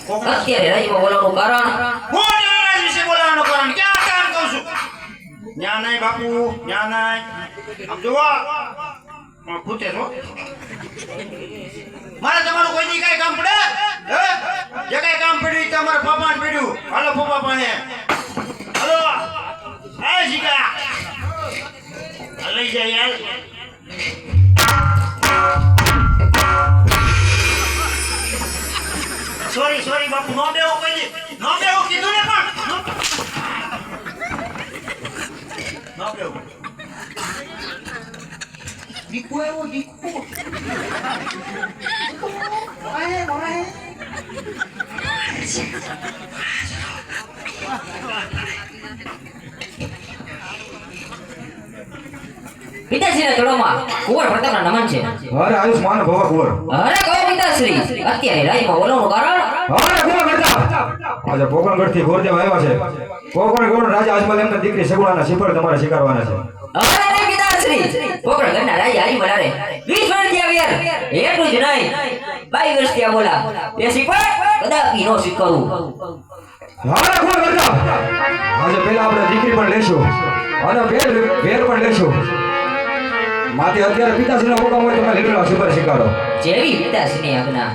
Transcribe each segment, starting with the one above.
અત્યારે રાજમાં બોલાવવાનું કારણ મોટા વિશે બોલાવવાનું કારણ ક્યાં કામ કહું છું ન્યા નહીં બાપુ ન્યા નહીં આમ જોવા ખૂટે છો મારે તમારું કોઈ દી કઈ કામ પડે હે જે કઈ કામ પડ્યું તમારા પપ્પાને પડ્યું હાલો પપ્પા પાસે હાલો એ જીગા લઈ જાય યાર સોરી બાપુ નો બેહો કોઈ દી નો બેહો કીધું ને પણ નો બેહો દીકુ એવો દીકુ વાહે પિતાશ્રીના ચડોમાં કુંવર પ્રતાપના નમન છે. અરે આયુષ્માન ભવ કુંવર. અરે કહો પિતાશ્રી અત્યારે રાજમાં બોલાવવાનું કારણ અરે કુંવર કરતા આજે પોકરણગઢથી ગોરદેવ આવ્યા છે. પોકરણગઢ રાજા આજમલ એમના દીકરી સગુણાના શિખર તમારે શીખરવાના છે. અરે પિતાશ્રી પોકરણગઢના રાજા આવી બનારે 20 વર્ષથી આવ્યા એટલું જ નહીં 22 વર્ષથી આ બોલા એ શીખર કદાપી નો શીખવું. અરે કુંવર કરતા આજે પહેલા આપણે દીકરી પણ લેશું અને ભેર પણ લેશું. માથે અત્યારે પિતાશ્રીના હુકમ હોય તમે લીલુડા શિખર શીખાડો. જેવી પિતાશ્રીની આજ્ઞા.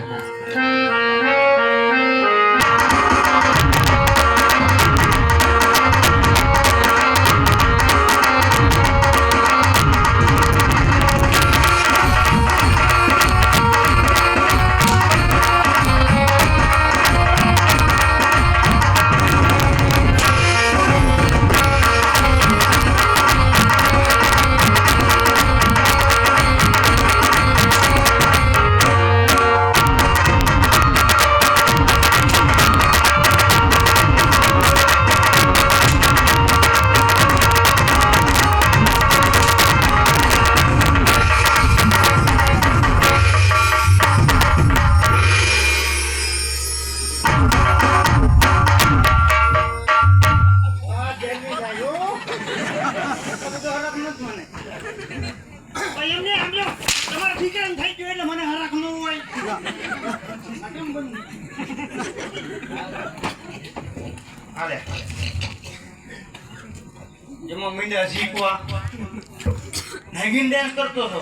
જેમાં મીંડા શીખવા નેગિન ડાન્સ કરતો હતો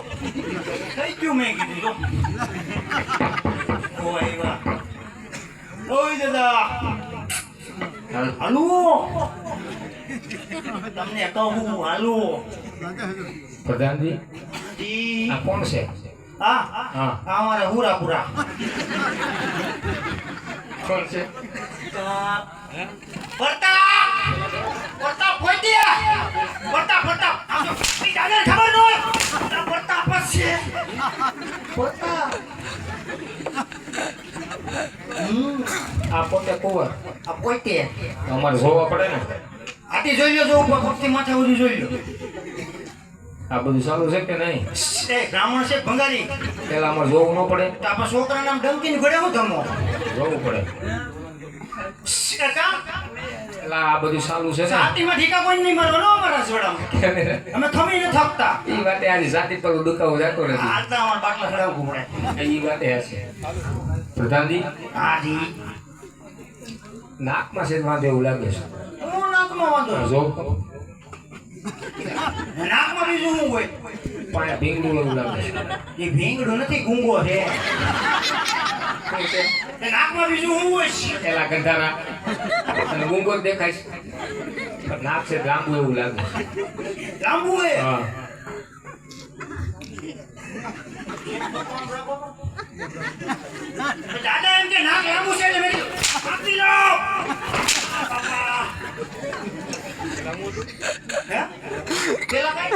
કઈ ક્યું મેં કીધું તો ઓય વાહ ઓય દાદા હાલો તમને કહું હાલો પ્રધાનજી જી આ કોણ છે? હા હા અમારા હુરાપુરા કોણ છે? પ્રતાપ કોઈ દે પ્રતાપ આમ જો ઈ દાદાને ખબર ન હોય પ્રતાપ જ છે પ્રતાપ આ પોતે કુંવર. આ પોતે અમારે જોવા પડે ને. આટી જોઈ લો જો ઉપર પગથી માથે ઉડી જોઈ લો આ બધું ચાલુ છે કે નહીં? એ બ્રાહ્મણ છે ભંગારી પેલા અમારે જોવું ન પડે? તો આપણા છોકરા નામ ડંકીને ઘડે હું ધમો જોવું પડે. કામ પેલા આ બધું ચાલુ છે ને. સાતીમાં ઠીકા કોઈ નહીં મારવાનો અમારા જોડામાં અમે થમી ન થકતા એ વાતે આજે જાતિ પર દુખાવો જતો નથી. આ તો અમારા બાટલા ખડાવવું પડે એ વાતે હશે. પ્રધાનજી હાજી નાકમાં છે વાંધો એવું લાગે છે. હું નાકમાં વાંધો જો નાકમાં બીજું શું હોય પાયા ભીંગડું એવું લાગે છે. એ ભીંગડો નથી ગુંગો છે એ નાકમાં બીજું શું હોય પેલા ગંધારા અને ગુંગો જ દેખાય છે. પણ નાક છે લાંબુ એવું લાગે છે. લાંબુ હોય હા દાદા એમ કે નાક લાંબુ છે એટલે મેં આપી લો હે પેલા કઈ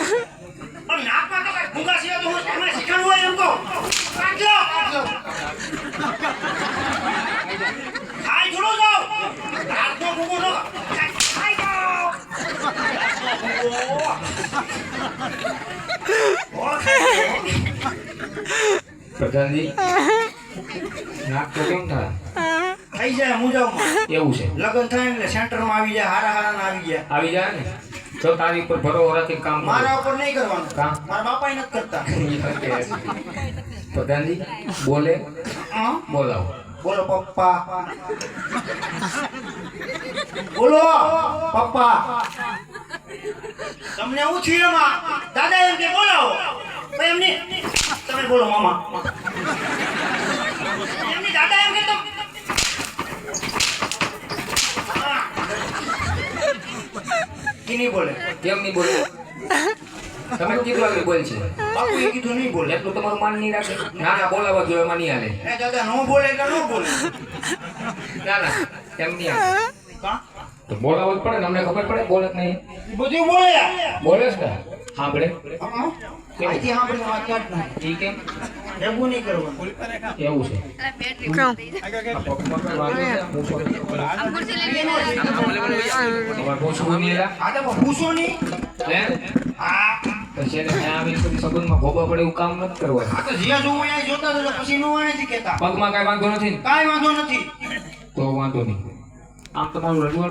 પણ નાકમાં તો કઈ ભૂંગા સિવાય તો હું તમે શીખવાનું હોય એમ કહો કાઢ લો ખાઈ થોડો જાઓ હાથનો ભૂંગો નો ખાઈ જાઓ પ્રધાનજી નાક તો કેમ થાય? થઈ જાય મુજાવમાં એવું છે. લગન થાય એટલે સેન્ટરમાં આવી જાય હારા ના આવી જાય આવી જાય ને તો તારી ઉપર ભરોસો રાખી કામ કરો. મારા ઉપર નહીં કરવાનું કામ મારા બાપા નથી કરતા પ્રધાનજી બોલે હા બોલાવો. બોલો પપ્પા. બોલો પપ્પા. તમને હું છું એમાં દાદા એમ કે બોલાવો ભાઈ એમની તમે બોલો મામા એમની દાદા એમ કે તો કી નહીં બોલે કેમ નહીં બોલે તમે કીધું આગળ બોલ છે બાપુ એ કીધું નહીં બોલે એટલું તમારું માન નહીં રાખે ના ના બોલાવા જોઈએ એમાં નહીં હાલે એ દાદા નો બોલે એટલે નો બોલે ના ના એમ નહીં હાલે કા તો બોલાવવું જ પડે ને અમને ખબર પડે બોલે કે નહીં ઈ બધું બોલે બોલે છે ને સાંભળે આથી સાંભળી વાત કાઢ ના ઈ કેમ ભેગું નહીં કરવાનું એવું છે ક્યાં? તમારે પૂછવું નહીં એલા? આ તો પૂછો નહીં હે? હા પછી એને ત્યાં આવીને પછી સંબંધમાં ભોગવવા પડે એવું કામ નથી કરવાનું આ તો જ્યાં જોવું અહીંયા જોતા તો પછી નો વાણેથી કહેતા પગમાં કાંઈ વાંધો નથી ને? કાંઈ વાંધો નથી તો વાંધો નહીં આમ તમારું રજવાડું